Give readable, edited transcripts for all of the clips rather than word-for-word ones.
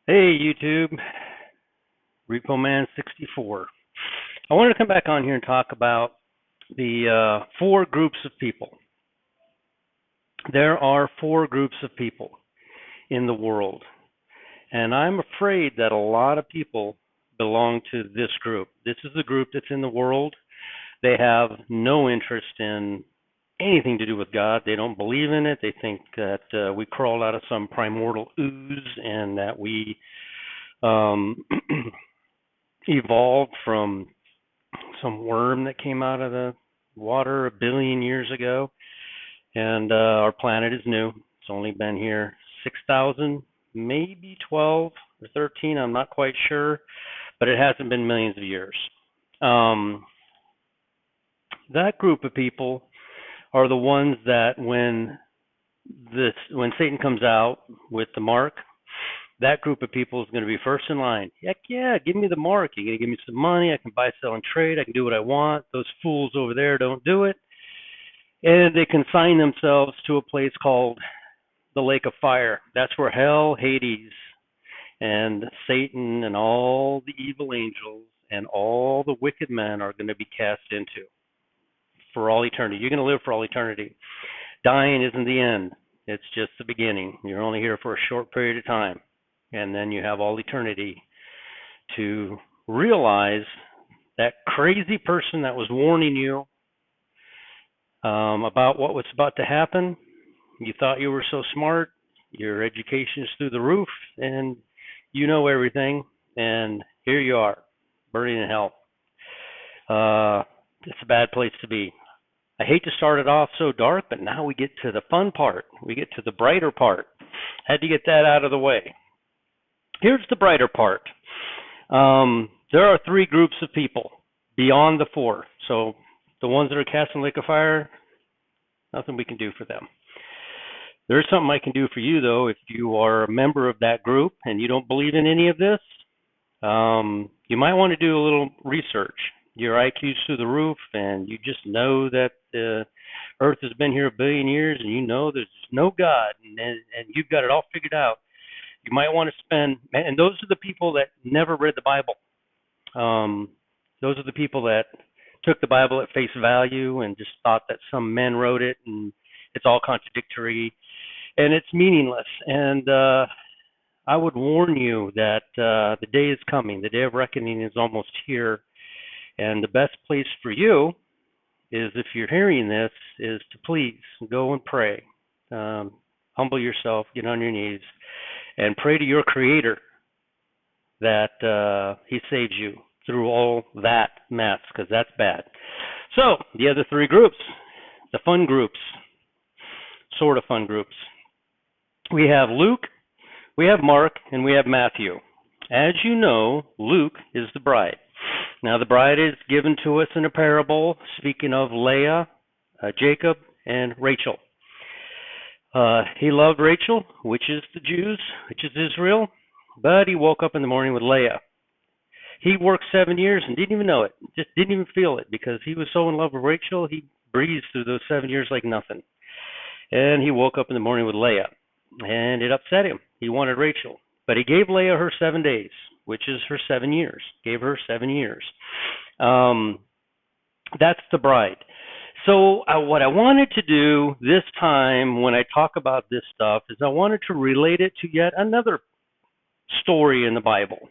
Hey YouTube, Repo Man 64. I wanted to come back on here and talk about the four groups of people. There are four groups of people in the world, and I'm afraid that a lot of people belong to this group. This is the group that's in the world. They have no interest in anything to do with God. They don't believe in it. They think that we crawled out of some primordial ooze and that we um, evolved from some worm that came out of the water a billion years ago, and our planet is new. It's only been here 6,000, maybe 12 or 13. I'm not quite sure, but it hasn't been millions of years. Um, that group of people are the ones that when Satan comes out with the mark, that group of people is going to be first in line. Heck yeah, give me the mark. You're going to give me some money. I can buy, sell, and trade. I can do what I want. Those fools over there don't do it. And they consign themselves to a place called the lake of fire. That's where hell, Hades, and Satan and all the evil angels and all the wicked men are going to be cast into for all eternity. You're going to live for all eternity. Dying isn't the end. It's just the beginning. You're only here for a short period of time. And then you have all eternity to realize that crazy person that was warning you about what was about to happen. You thought you were so smart, your education is through the roof, and you know everything, and here you are, burning in hell. It's a bad place to be. I hate to start it off so dark, but now we get to the fun part. We get to the brighter part. Had to get that out of the way. Here's the brighter part. There are three groups of people beyond the four. So the ones that are cast in the lake of fire, nothing we can do for them. There's something I can do for you, though, if you are a member of that group and you don't believe in any of this. You might want to do a little research. Your IQ's through the roof, and you just know that the Earth has been here a billion years, and you know there's no God, and you've got it all figured out. You might want to spend, and those are the people that never read the Bible. Those are the people that took the Bible at face value and just thought that some men wrote it, and it's all contradictory, and it's meaningless. And I would warn you that the day is coming. The day of reckoning is almost here. And the best place for you is, if you're hearing this, is to please go and pray. Humble yourself, get on your knees, and pray to your Creator that He saves you through all that mess, because that's bad. So, the other three groups, the fun groups, sort of fun groups. We have Luke, we have Mark, and we have Matthew. As you know, Luke is the bride. Now, the bride is given to us in a parable, speaking of Leah, Jacob, and Rachel. He loved Rachel, which is the Jews, which is Israel, but he woke up in the morning with Leah. He worked 7 years and didn't even know it, just didn't even feel it, because he was so in love with Rachel, he breezed through those 7 years like nothing. And he woke up in the morning with Leah, and it upset him. He wanted Rachel, but he gave Leah her 7 days, which is her 7 years. Gave her 7 years. That's the bride. So what I wanted to do this time when I talk about this stuff is I wanted to relate it to yet another story in the Bible.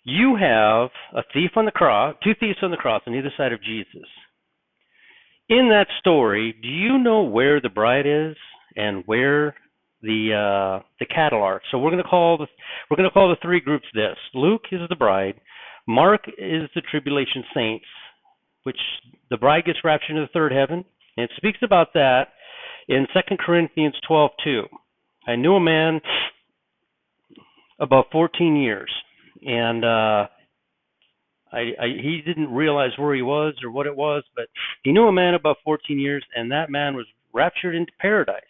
You have a thief on the cross, two thieves on the cross on either side of Jesus. In that story, do you know where the bride is and where the cattle are? So we're going to call the three groups this. Luke is the bride. Mark is the tribulation saints, which the bride gets raptured into the third heaven. And it speaks about that in 2 Corinthians 12:2. I knew a man above 14 years, and he didn't realize where he was or what it was, but he knew a man above 14 years, and that man was raptured into paradise.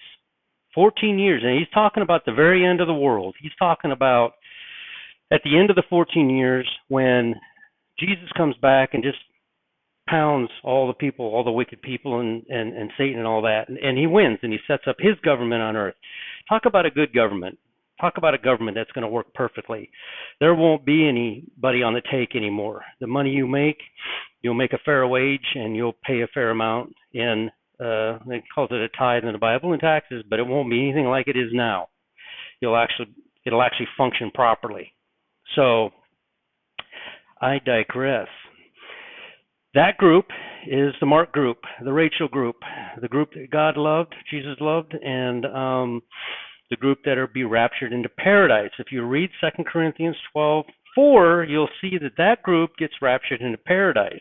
14 years, and he's talking about the very end of the world. He's talking about at the end of the 14 years when Jesus comes back and just pounds all the people, all the wicked people, and Satan and all that, and he wins, and he sets up his government on earth. Talk about a good government. Talk about a government that's going to work perfectly. There won't be anybody on the take anymore. The money you make, you'll make a fair wage and you'll pay a fair amount in, they call it a tithe in the Bible and taxes, but it won't be anything like it is now. It'll actually function properly. So I digress. That group is the Mark group, the Rachel group, the group that God loved, Jesus loved, and the group that are be raptured into paradise. If you read 2 Corinthians 12:4, you'll see that that group gets raptured into paradise.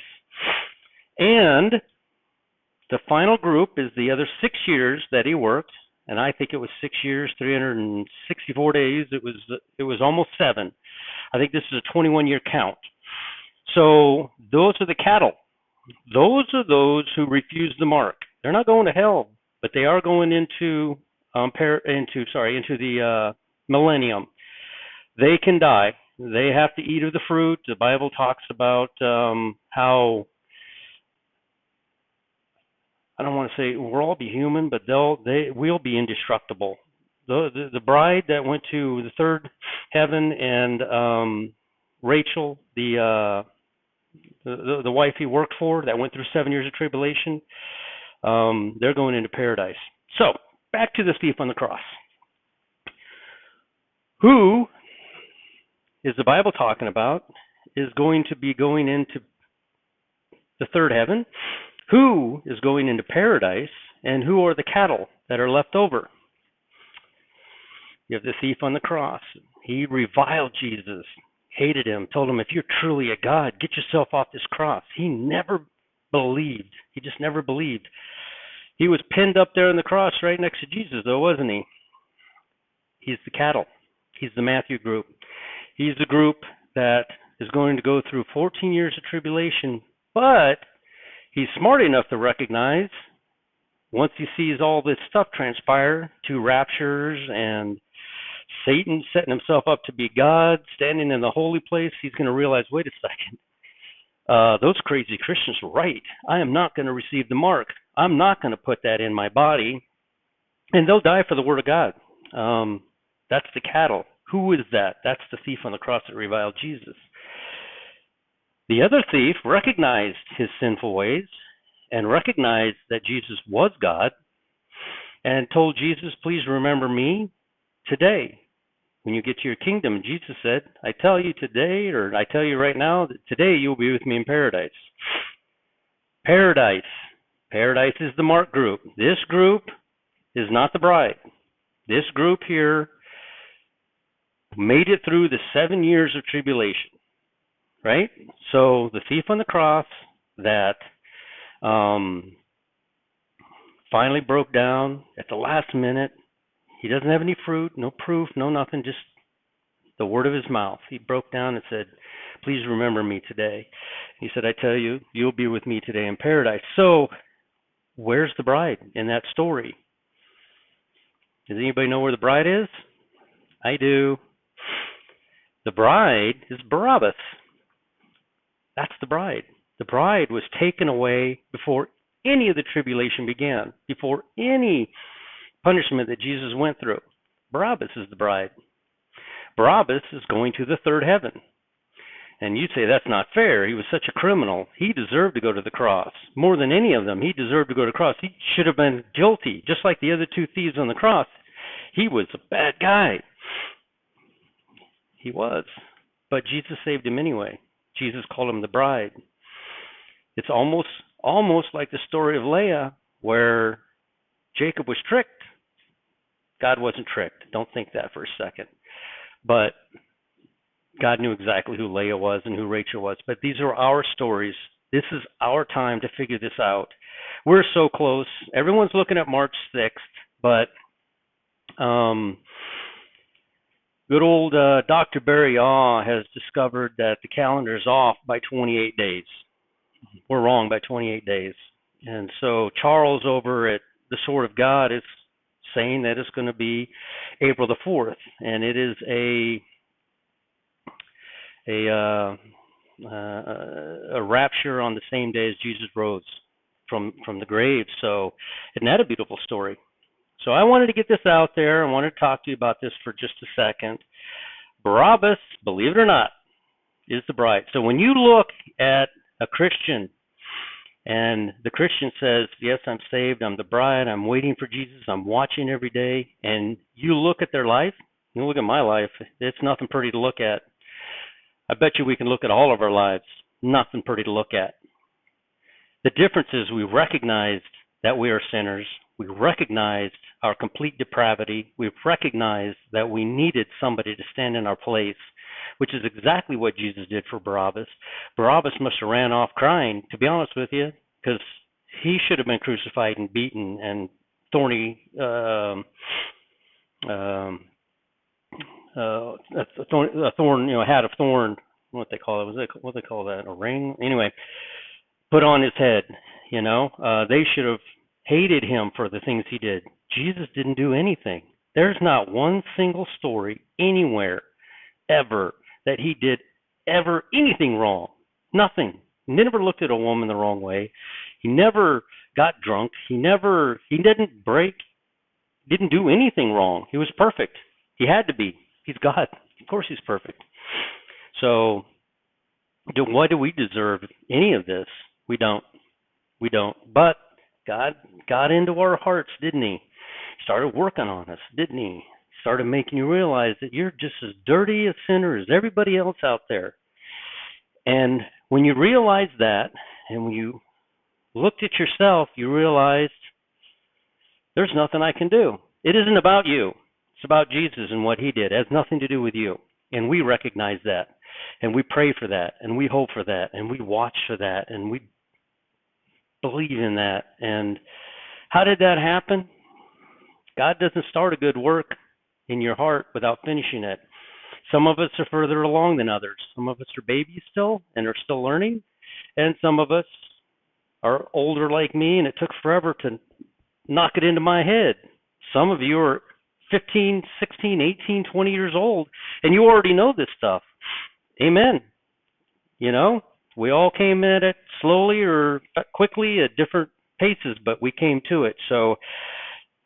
And the final group is the other 6 years that he worked, and I think it was 6 years, 364 days. It was almost 7. I think this is a 21-year count. So those are the cattle. Those are those who refuse the mark. They're not going to hell, but they are going into the millennium. They can die. They have to eat of the fruit. The Bible talks about how, I don't want to say we'll all be human, but they will be indestructible. The bride that went to the third heaven, and Rachel, the wife he worked for that went through 7 years of tribulation, they're going into paradise. So back to the thief on the cross. Who is the Bible talking about is going to be going into the third heaven? Who is going into paradise? And who are the cattle that are left over? You have the thief on the cross. He reviled Jesus, hated him, told him, if you're truly a God, get yourself off this cross. He never believed. He just never believed. He was pinned up there on the cross right next to Jesus, though, wasn't he? He's the cattle. He's the Matthew group. He's the group that is going to go through 14 years of tribulation, but he's smart enough to recognize, once he sees all this stuff transpire, 2 raptures and Satan setting himself up to be God, standing in the holy place, he's going to realize, wait a second, those crazy Christians were right. I am not going to receive the mark. I'm not going to put that in my body. And they'll die for the word of God. That's the cattle. Who is that? That's the thief on the cross that reviled Jesus. The other thief recognized his sinful ways and recognized that Jesus was God and told Jesus, please remember me today when you get to your kingdom. Jesus said, I tell you today, or I tell you right now, that today you'll be with me in paradise. Paradise. Paradise is the Mark group. This group is not the bride. This group here made it through the 7 years of tribulation, right? So the thief on the cross that finally broke down at the last minute. He doesn't have any fruit, no proof, no nothing, just the word of his mouth. He broke down and said, please remember me today. He said, I tell you, you'll be with me today in paradise. So where's the bride in that story? Does anybody know where the bride is? I do. The bride is Barabbas. That's the bride. The bride was taken away before any of the tribulation began, before any punishment that Jesus went through. Barabbas is the bride. Barabbas is going to the third heaven. And you'd say that's not fair. He was such a criminal. He deserved to go to the cross. More than any of them, he deserved to go to the cross. He should have been guilty, just like the other 2 thieves on the cross. He was a bad guy. He was. But Jesus saved him anyway. Jesus called him the bride. It's almost like the story of Leah, where Jacob was tricked. God wasn't tricked. Don't think that for a second. But God knew exactly who Leah was and who Rachel was. But these are our stories. This is our time to figure this out. We're so close. Everyone's looking at March 6th, but good old Dr. Barry Awe has discovered that the calendar is off by 28 days. We're wrong by 28 days. And so Charles over at the Sword of God is saying that it's going to be April the 4th, and it is a rapture on the same day as Jesus rose from the grave. So isn't that a beautiful story? So I wanted to get this out there. I wanted to talk to you about this for just a second. Barabbas, believe it or not, is the bride. So when you look at a Christian and the Christian says, yes, I'm saved, I'm the bride, I'm waiting for Jesus, I'm watching every day, and you look at their life, you look at my life, it's nothing pretty to look at. I bet you we can look at all of our lives, nothing pretty to look at. The difference is we recognized that we are sinners. We recognized our complete depravity. We've recognized that we needed somebody to stand in our place, which is exactly what Jesus did for Barabbas. Barabbas must have ran off crying, to be honest with you, because he should have been crucified and beaten and thorny, a thorn, hat of thorn. What they call it? What they call that? A ring? Anyway, put on his head. They should have hated him for the things he did. Jesus didn't do anything. There's not one single story anywhere ever that he did ever anything wrong. Nothing. He never looked at a woman the wrong way. He never got drunk. He didn't do anything wrong. He was perfect. He had to be. He's God. Of course he's perfect. So why do we deserve any of this? We don't. But God got into our hearts, didn't he? Started working on us, didn't he? Started making you realize that you're just as dirty a sinner as everybody else out there. And when you realize that, and when you looked at yourself, you realized there's nothing I can do. It isn't about you. It's about Jesus and what he did. It has nothing to do with you. And we recognize that. And we pray for that. And we hope for that. And we watch for that. And we believe in that. And how did that happen? God doesn't start a good work in your heart without finishing it. Some of us are further along than others. Some of us are babies still and are still learning. And some of us are older like me, and it took forever to knock it into my head. Some of you are 15, 16, 18, 20 years old, and you already know this stuff. Amen. We all came at it slowly or quickly at different paces, but we came to it. So,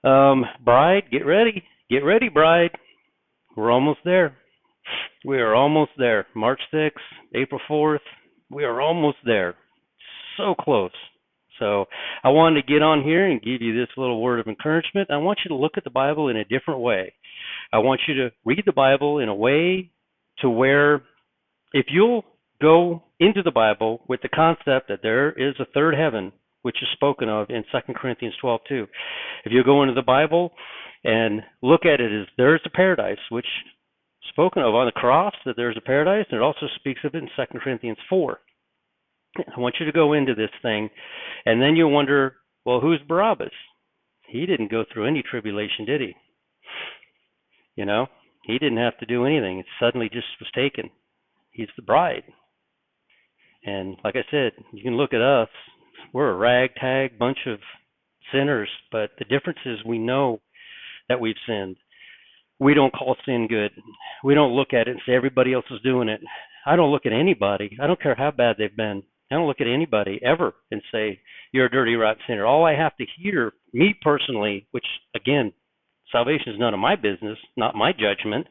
bride, get ready. Get ready, bride. We're almost there. We are almost there. March 6th, April 4th, we are almost there. So close. So I wanted to get on here and give you this little word of encouragement. I want you to look at the Bible in a different way. I want you to read the Bible in a way to where if you'll go into the Bible with the concept that there is a third heaven, which is spoken of in 2 Corinthians 12:2. If you go into the Bible and look at it as there's a paradise, which is spoken of on the cross, that there's a paradise, and it also speaks of it in 2 Corinthians 4. I want you to go into this thing, and then you'll wonder, well, who's Barabbas? He didn't go through any tribulation, did he? He didn't have to do anything. It suddenly just was taken. He's the bride. And like I said, you can look at us. We're a ragtag bunch of sinners, but the difference is we know that we've sinned. We don't call sin good. We don't look at it and say everybody else is doing it. I don't look at anybody. I don't care how bad they've been. I don't look at anybody ever and say, you're a dirty, rotten sinner. All I have to hear, me personally, which, again, salvation is none of my business, not my judgment.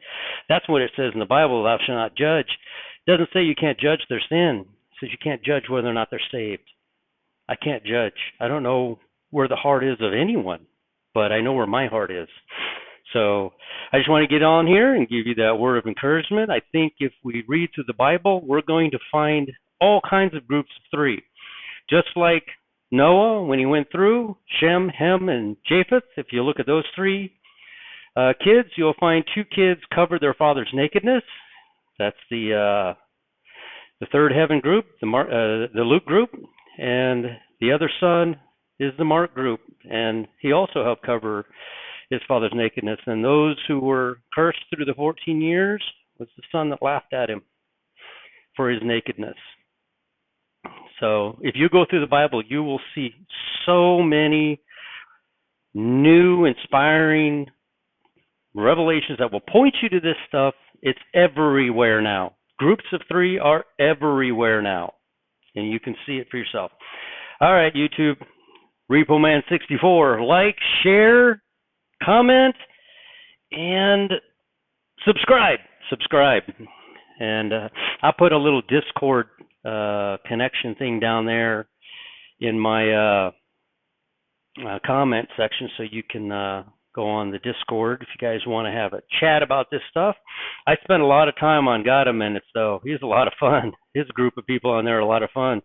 That's what it says in the Bible, thou shalt not judge. It doesn't say you can't judge their sin. It says you can't judge whether or not they're saved. I can't judge. I don't know where the heart is of anyone, but I know where my heart is. So I just want to get on here and give you that word of encouragement. I think if we read through the Bible, we're going to find all kinds of groups of three. Just like Noah, when he went through, Shem, Ham, and Japheth, if you look at those three kids, you'll find two kids covered their father's nakedness. That's the third heaven group, the Luke group, and the other son is the Mark group, and he also helped cover his father's nakedness. And those who were cursed through the 14 years was the son that laughed at him for his nakedness. So if you go through the Bible, you will see so many new, inspiring revelations that will point you to this stuff. It's everywhere now. Groups of three are everywhere now, and you can see it for yourself. All right, YouTube, Repo Man 64, like, share, comment, and subscribe. Subscribe. And I'll put a little Discord connection thing down there in my comment section so you can go on the Discord if you guys want to have a chat about this stuff. I spent a lot of time on God a Minute, though. He's a lot of fun. His group of people on there are a lot of fun.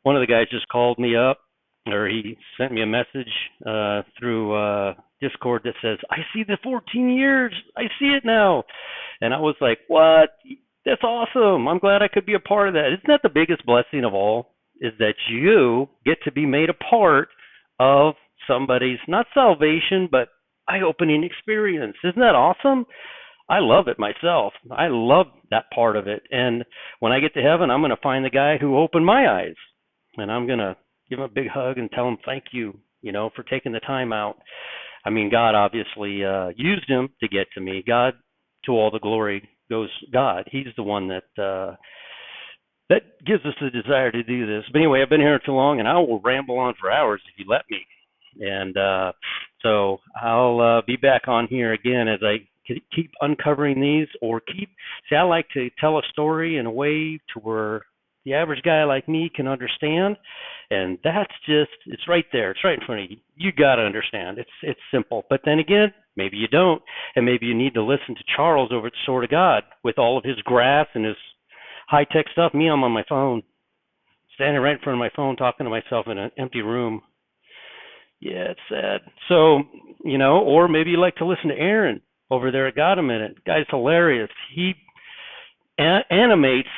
One of the guys just called me up, or he sent me a message through Discord that says, I see the 14 years. I see it now. And I was like, what? That's awesome. I'm glad I could be a part of that. Isn't that the biggest blessing of all? Is that you get to be made a part of somebody's, not salvation, but eye-opening experience. Isn't that awesome? I love it myself. I love that part of it. And when I get to heaven, I'm going to find the guy who opened my eyes. And I'm going to give him a big hug and tell him thank you, for taking the time out. I mean, God obviously used him to get to me. God, to all the glory goes God. He's the one that gives us the desire to do this. But anyway, I've been here too long, and I will ramble on for hours if you let me. And so I'll be back on here again as I keep uncovering these, or I like to tell a story in a way to where the average guy like me can understand. And that's it's right there. It's right in front of you. You got to understand. It's simple. But then again, maybe you don't. And maybe you need to listen to Charles over at Sword of God with all of his graphs and his high-tech stuff. Me, I'm on my phone, standing right in front of my phone, talking to myself in an empty room. Yeah, it's sad. So, or maybe you like to listen to Aaron over there at God a Minute. Guy's hilarious. He animates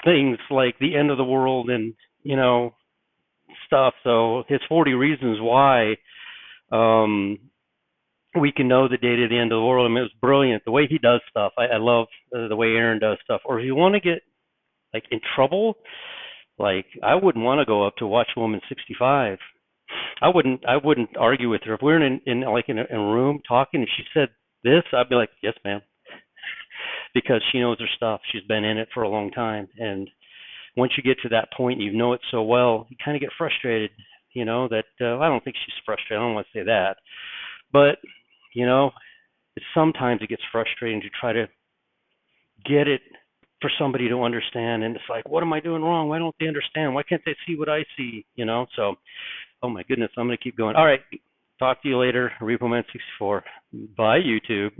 things like the end of the world and, stuff. So his 40 reasons why we can know the date of the end of the world. I mean, it was brilliant. The way he does stuff. I love the way Aaron does stuff. Or if you want to get in trouble, I wouldn't want to go up to Watchwoman 65. I wouldn't argue with her. If we're in a room talking and she said this, I'd be like, yes, ma'am. Because she knows her stuff. She's been in it for a long time. And once you get to that point, you know it so well, you kind of get frustrated, that I don't think she's frustrated. I don't want to say that. But, sometimes it gets frustrating to try to get it for somebody to understand. And it's like, what am I doing wrong? Why don't they understand? Why can't they see what I see? So, oh my goodness, I'm going to keep going. All right. Talk to you later. Repo Man 64. Bye, YouTube.